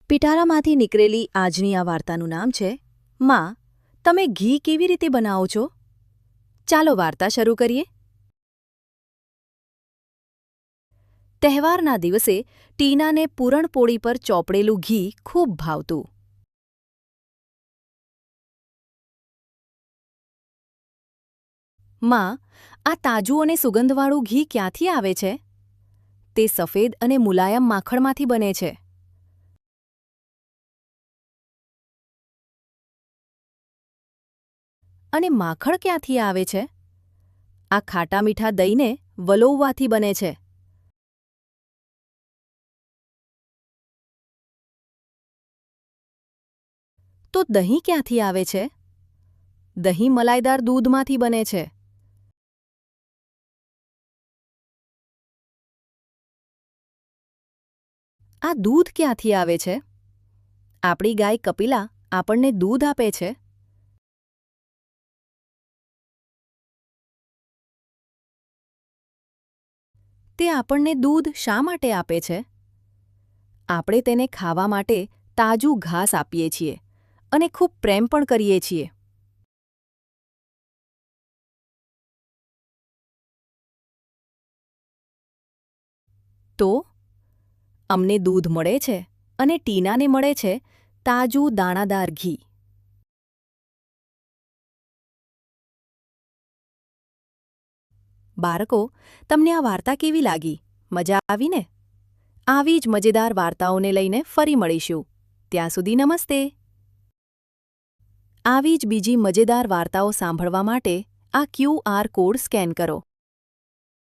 પિટારામાંથી નીકળેલી આજની આ વાર્તાનું નામ છે માં, તમે ઘી કેવી રીતે બનાવો છો? ચાલો વાર્તા શરૂ કરીએ. તહેવારના દિવસે ટીનાને પૂરણપોળી પર ચોપડેલું ઘી ખૂબ ભાવતું. માં, આ તાજું અને સુગંધવાળું ઘી ક્યાંથી આવે છે? તે સફેદ અને મુલાયમ માખણમાંથી બને છે. અને માખણ ક્યાંથી આવે છે? આ ખાટા મીઠા દહીંને વલોવવાથી બને છે. તો દહીં ક્યાંથી આવે છે? દહીં મલાઈદાર દૂધમાંથી બને છે. આ દૂધ ક્યાંથી આવે છે? આપણી ગાય કપિલા આપણને દૂધ આપે છે. તે આપણને દૂધ શા માટે આપે છે? આપણે તેને ખાવા માટે તાજું ઘાસ આપીએ છીએ અને ખૂબ પ્રેમ પણ કરીએ છીએ. તો અમને દૂધ મળે છે અને ટીનાને મળે છે તાજું દાણાદાર ઘી. બાળકો, તમને આ વાર્તા કેવી લાગી? મજા આવી ને? આવી જ મજેદાર વાર્તાઓને લઈને ફરી મળીશું. ત્યાં સુધી નમસ્તે. આવી જ બીજી મજેદાર વાર્તાઓ સાંભળવા માટે આ QR કોડ સ્કેન કરો.